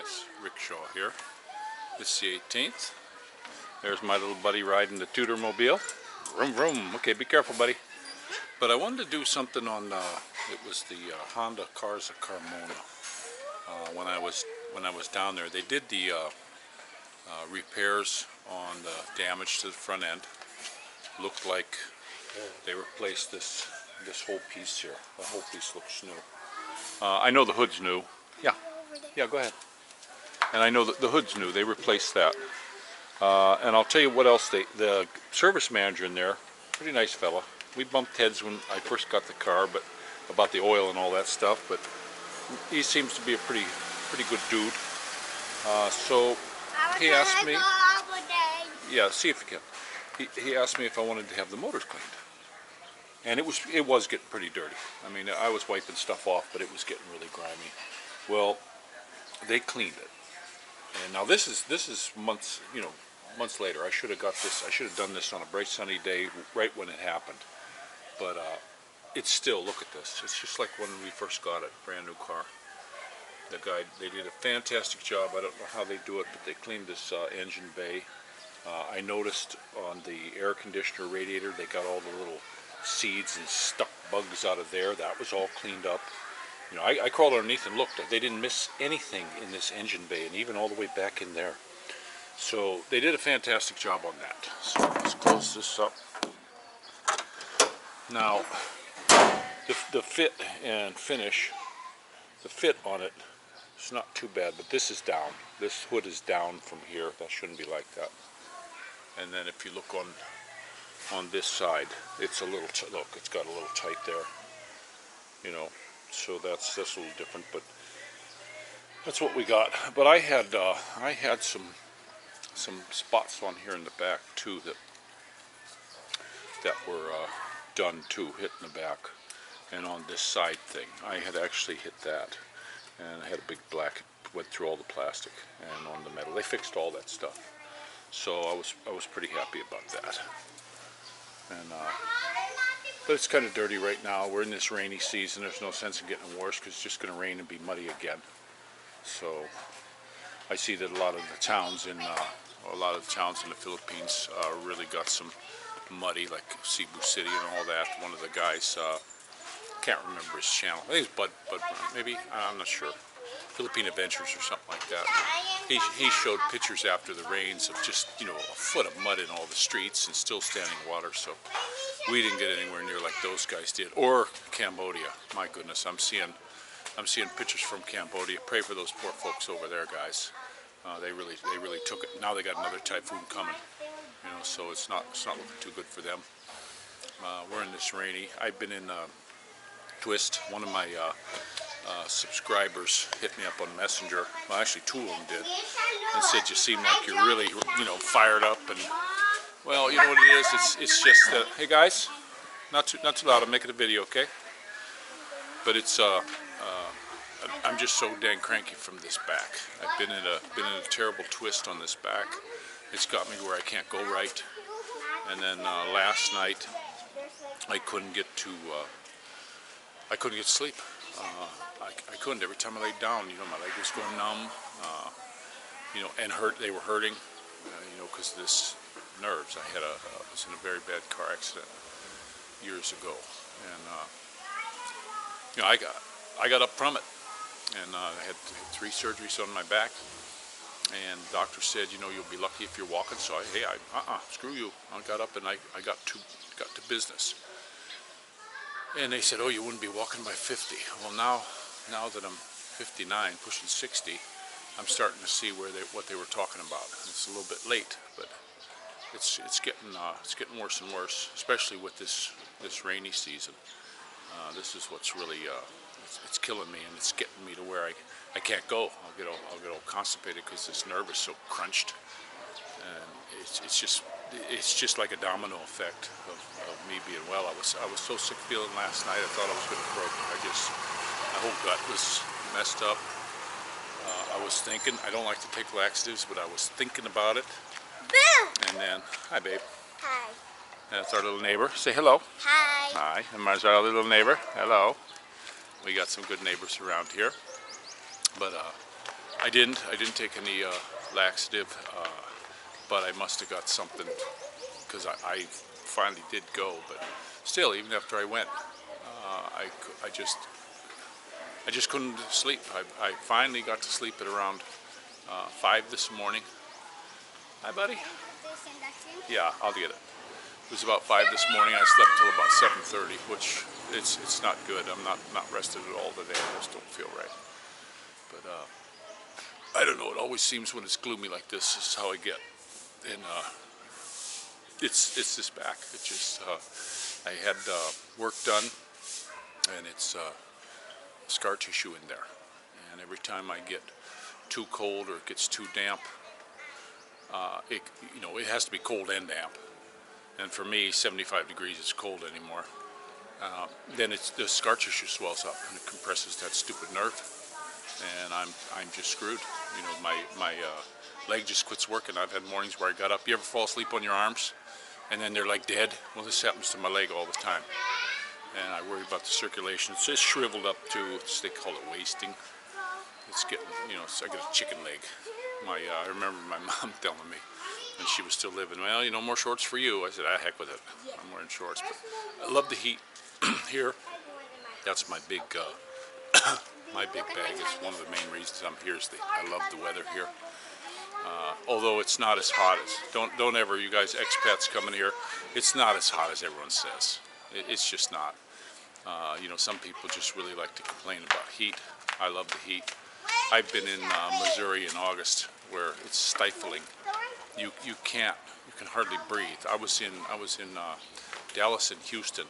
guys, rickshaw here. It's the 18th. There's my little buddy riding the Tudor mobile. Vroom vroom. Okay, be careful, buddy. But I wanted to do something on. It was the Honda Cars of Carmona. When I was down there, they did the repairs on the damage to the front end. Looked like they replaced this whole piece here. The whole piece looks new. I know the hood's new. Yeah, go ahead. And I know that the hood's new. They replaced that. And I'll tell you what else. The service manager in there, pretty nice fella. We bumped heads when I first got the car, but about the oil and all that stuff. But he seems to be a pretty good dude. So he asked me. Yeah, see if you can. He asked me if I wanted to have the motors cleaned. And it was getting pretty dirty. I mean, I was wiping stuff off, but it was getting really grimy. Well, they cleaned it. And now this is months, months later. I should have got this. I should have done this on a bright sunny day, right when it happened. But it's still. Look at this. It's just like when we first got it, brand new car. The guy, they did a fantastic job. I don't know how they do it, but they cleaned this engine bay. I noticed on the air conditioner radiator, they got all the little seeds and stuck bugs out of there. That was all cleaned up. I crawled underneath and looked. They didn't miss anything in this engine bay, and even all the way back in there. So they did a fantastic job on that. So let's close this up. Now, the fit and finish, the fit on it is not too bad, but this is down. This hood is down from here. That shouldn't be like that. And then if you look on this side, it's a little look. It's got a little tight there. So that's a little different, but that's what we got. But I had some spots on here in the back too that were done too, hit in the back, and on this side thing, I had actually hit that, and I had a big black. Went through all the plastic and on the metal. They fixed all that stuff, so I was pretty happy about that. And but it's kind of dirty right now. We're in this rainy season. There's no sense in getting worse because it's just going to rain and be muddy again. So I see that a lot of the towns in the Philippines really got some muddy, like Cebu City and all that. One of the guys, can't remember his channel. I think it's Bud maybe, I'm not sure. Philippine Adventures or something like that. He showed pictures after the rains of just a foot of mud in all the streets and still standing water. So we didn't get anywhere near like those guys did. Or Cambodia. My goodness, I'm seeing pictures from Cambodia. Pray for those poor folks over there, guys. They really took it. Now they got another typhoon coming. So it's not looking too good for them. We're in this rainy. I've been in Twist. One of my subscribers hit me up on Messenger. Well, actually, two of them did, and said you seem like you're really, fired up. And well, you know what it is? It's just that. Hey guys, not too loud. I'm making a video, okay? But it's I'm just so dang cranky from this back. I've been in a terrible twist on this back. It's got me where I can't go right. And then last night I couldn't get to sleep. I couldn't. Every time I laid down, my leg was going numb, and hurt. They were hurting, because of this nerves. I was in a very bad car accident years ago, and I got up from it, and I had 3 surgeries on my back, and the doctor said, you'll be lucky if you're walking. So screw you. I got up and I got to business. And they said, oh, you wouldn't be walking by 50. Well, now that I'm 59, pushing 60, I'm starting to see what they were talking about. It's a little bit late, but it's getting worse and worse, especially with this rainy season. This is what's really it's killing me, and it's getting me to where I can't go. I'll get all constipated because this nerve is so crunched, and it's just like a domino effect of me being well. I was so sick feeling last night. I thought I was going to croak. My whole gut was messed up. I was thinking. I don't like to take laxatives, but I was thinking about it. Boo! And then, hi, babe. Hi. That's our little neighbor. Say hello. Hi. Hi. And there's our little neighbor. Hello. We got some good neighbors around here. But I didn't take any laxative, but I must have got something because I finally did go. But still, even after I went, I just couldn't sleep. I finally got to sleep at around 5 this morning. Hi, buddy. Yeah, I'll get it. It was about 5 this morning. I slept till about 7:30, which it's not good. I'm not rested at all today. I just don't feel right. But I don't know. It always seems when it's gloomy like this is how I get. And it's this back. It just I had work done, and it's scar tissue in there. And every time I get too cold or it gets too damp, it has to be cold and damp. And for me, 75 degrees is cold anymore. Then the scar tissue swells up and it compresses that stupid nerve, and I'm just screwed. You know, my leg just quits working. I've had mornings where I got up. You ever fall asleep on your arms, and then they're like dead? Well, this happens to my leg all the time, and I worry about the circulation. It's just shriveled up too. They call it wasting. It's getting, I got a chicken leg. I remember my mom telling me when she was still living, well, more shorts for you. I said, heck with it. I'm wearing shorts. But I love the heat here. That's my big my big bag. It's one of the main reasons I'm here. I love the weather here. Although it's not as hot as, don't ever, you guys expats coming here, it's not as hot as everyone says. It's just not. Some people just really like to complain about heat. I love the heat. I've been in Missouri in August where it's stifling. You can hardly breathe. I was in Dallas and Houston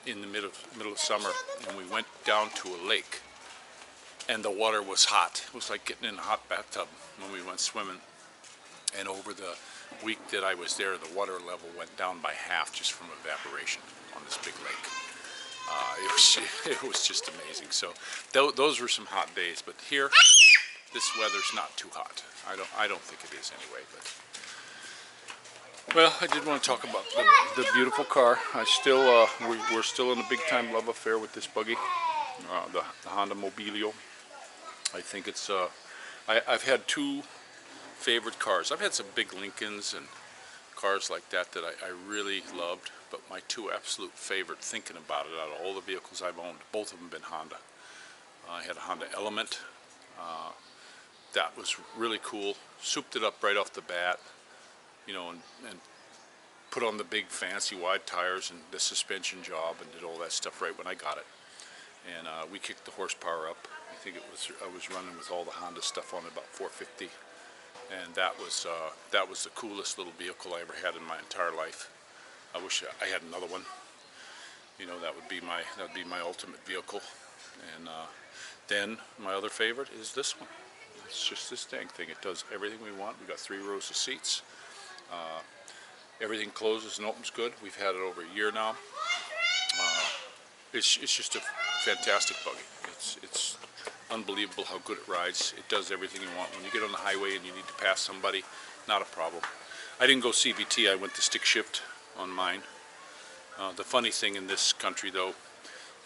in the middle of summer, and we went down to a lake, and the water was hot. It was like getting in a hot bathtub when we went swimming. And over the week that I was there, the water level went down by half just from evaporation on this big lake. It was just amazing. So those were some hot days, but here this weather's not too hot. I don't think it is anyway. But well, I did want to talk about the beautiful car. We're still in a big time love affair with this buggy, the Honda Mobilio. I think it's I've had two favorite cars. I've had some big Lincolns and cars like that I really loved, but my two absolute favorite, thinking about it, out of all the vehicles I've owned, both of them been Honda. I had a Honda Element. That was really cool. Souped it up right off the bat, and put on the big fancy wide tires and the suspension job and did all that stuff right when I got it. And we kicked the horsepower up. I think I was running with all the Honda stuff on it, about 450. And that was the coolest little vehicle I ever had in my entire life. I wish I had another one. That would be my ultimate vehicle. And then my other favorite is this one. It's just this dang thing. It does everything we want. We got 3 rows of seats. Everything closes and opens good. We've had it over a year now. It's just a fantastic buggy. It's unbelievable how good it rides. It does everything you want. When you get on the highway and you need to pass somebody, not a problem. I didn't go CVT. I went to stick shift on mine. The funny thing in this country, though,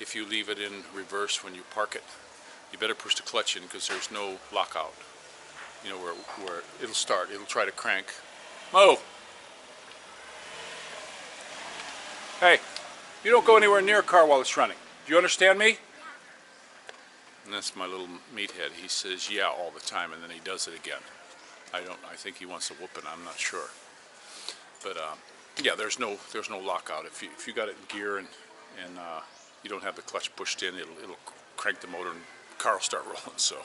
if you leave it in reverse when you park it, you better push the clutch in because there's no lockout. Where it'll start. It'll try to crank. Oh! Hey, you don't go anywhere near a car while it's running. Do you understand me? And that's my little meathead. He says, yeah, all the time, and then he does it again. I think he wants a whooping. I'm not sure. But yeah, there's no lockout. If you got it in gear and you don't have the clutch pushed in, it'll crank the motor and the car will start rolling. So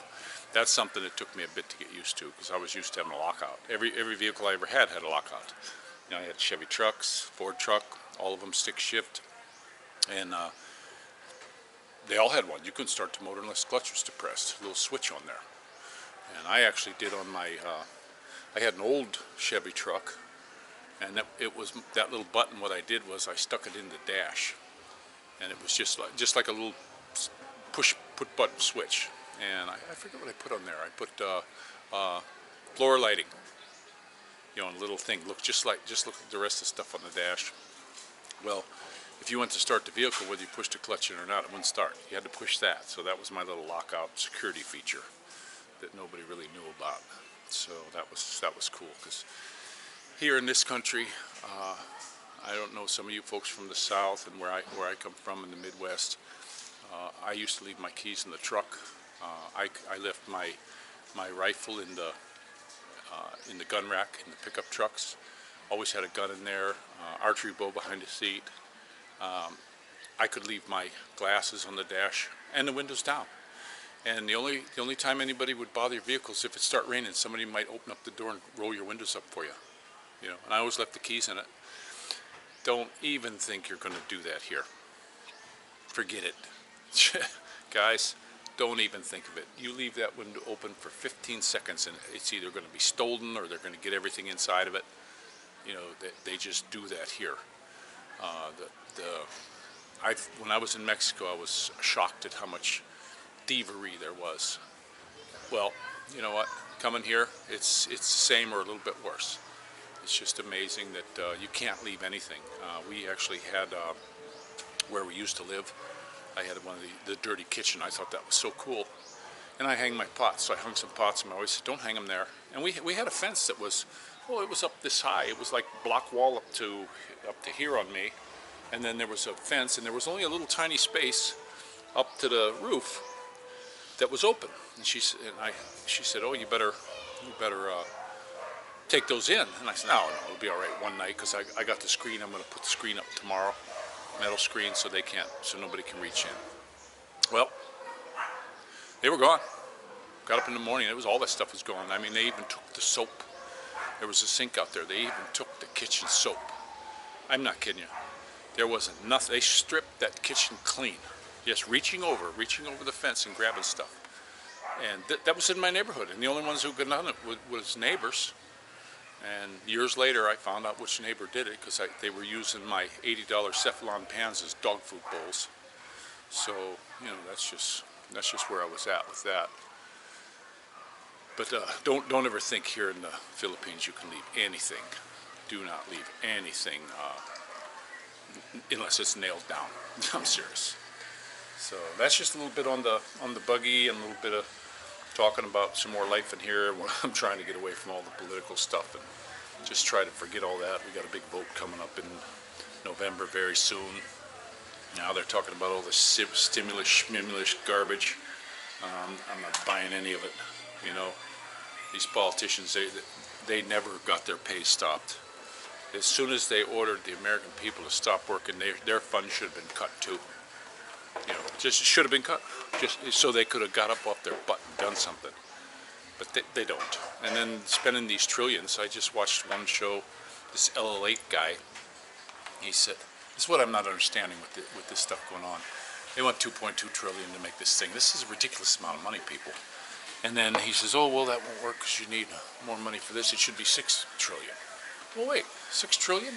that's something that took me a bit to get used to because I was used to having a lockout. Every vehicle I ever had a lockout. I had Chevy trucks, Ford truck, all of them stick shift, and they all had one. You couldn't start the motor unless the clutch was depressed. A little switch on there. And I actually did on my, I had an old Chevy truck, and it was that little button. What I did was I stuck it in the dash, and it was just like a little put button switch. And I forget what I put on there. I put floor lighting, a little thing. Look like the rest of the stuff on the dash. Well, if you went to start the vehicle, whether you pushed the clutch in or not, it wouldn't start. You had to push that. So that was my little lockout security feature. that nobody really knew about. So that was cool, because here in this country, I don't know some of you folks from the South and where I come from in the Midwest. I used to leave my keys in the truck. I left my rifle in the gun rack in the pickup trucks. Always had a gun in there, archery bow behind the seat. I could leave my glasses on the dash and the windows down. And the only time anybody would bother your vehicle is if it started raining. Somebody might open up the door and roll your windows up for you. You know, and I always left the keys in it. Don't even think you're going to do that here. Forget it. Guys, don't even think of it. You leave that window open for 15 seconds and it's either going to be stolen or they're going to get everything inside of it. You know, they just do that here. When I was in Mexico, I was shocked at how much thievery there was. Well, you know what? Coming here, it's the same or a little bit worse. It's just amazing that you can't leave anything. We actually had, where we used to live, I had one of the dirty kitchen. I thought that was so cool. And I hang my pots, so I hung some pots, and I always said, don't hang them there. And we had a fence that was, well, it was up this high. It was like block wall up to here on me. And then there was a fence, and there was only a little tiny space up to the roof that was open. And she said, oh, you better take those in. And I said, no, it'll be all right one night, because I got the screen. I'm going to put the screen up tomorrow, metal screen, so nobody can reach in. Well, they were gone. Got up in the morning, it was all that stuff was gone. I mean, they even took the soap. There was a sink out there. They even took the kitchen soap. I'm not kidding you. There wasn't nothing. They stripped that kitchen clean. Just reaching over the fence and grabbing stuff. And that was in my neighborhood. And the only ones who could done it was neighbors. And years later, I found out which neighbor did it, because they were using my $80 Cephalon pans as dog food bowls. So, you know, that's just where I was at with that. But don't ever think here in the Philippines you can leave anything. Do not leave anything unless it's nailed down. I'm serious. So that's just a little bit on the buggy, and a little bit of talking about some more life in here. I'm trying to get away from all the political stuff and just try to forget all that. We got a big vote coming up in November very soon. Now they're talking about all this stimulus garbage. I'm not buying any of it. You know, these politicians, they never got their pay stopped. As soon as they ordered the American people to stop working, their funds should have been cut too. You know, just should have been cut, just so they could have got up off their butt and done something. But they don't. And then spending these trillions. I just watched one show, this LL8 guy. He said, "This is what I'm not understanding with this stuff going on. They want 2.2 trillion to make this thing. This is a ridiculous amount of money, people." And then he says, "Oh, well, that won't work because you need more money for this. It should be 6 trillion. Well, wait, 6 trillion?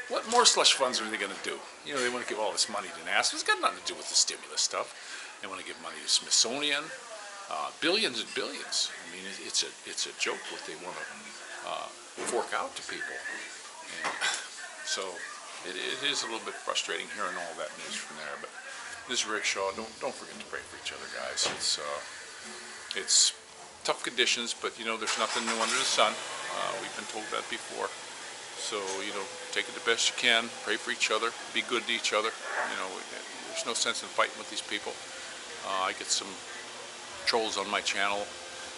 What more slush funds are they going to do? You know, they want to give all this money to NASA. It's got nothing to do with the stimulus stuff. They want to give money to Smithsonian, billions and billions. I mean, it's a joke what they want to fork out to people. And so it is a little bit frustrating hearing all that news from there. But this is Rick Shaw. Don't forget to pray for each other, guys. It's tough conditions, but you know, there's nothing new under the sun. We've been told that before. So, you know, take it the best you can, pray for each other, be good to each other. You know, there's no sense in fighting with these people. I get some trolls on my channel,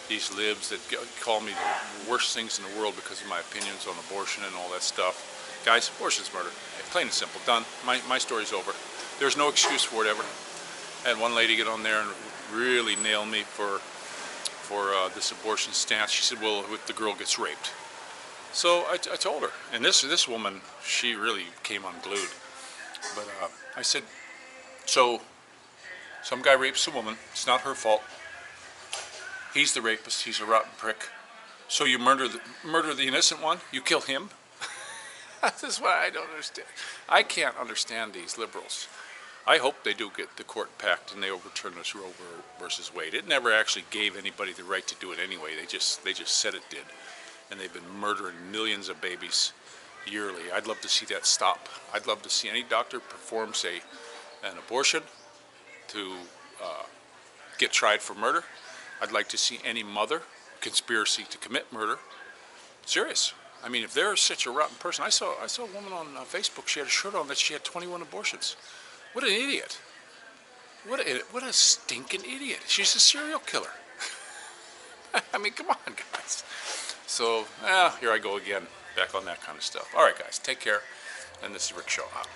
these libs that call me the worst things in the world because of my opinions on abortion and all that stuff. Guys, abortion's murder. Plain and simple, done. My story's over. There's no excuse for it ever. I had one lady get on there and really nail me for this abortion stance. She said, well, if the girl gets raped. So I told her, and this woman, she really came unglued. But I said, so some guy rapes a woman. It's not her fault. He's the rapist. He's a rotten prick. So you murder the innocent one? You kill him? This is what I don't understand. I can't understand these liberals. I hope they do get the court packed and they overturn this Roe versus Wade. It never actually gave anybody the right to do it anyway. They just said it did. And they've been murdering millions of babies yearly. I'd love to see that stop. I'd love to see any doctor perform, say, an abortion to get tried for murder. I'd like to see any mother conspiracy to commit murder. Serious. I mean, if there's such a rotten person, I saw a woman on Facebook. She had a shirt on that she had 21 abortions. What an idiot! What a stinking idiot! She's a serial killer. I mean, come on, guys. So, here I go again, back on that kind of stuff. All right, guys, take care. And this is Rick Shaw out.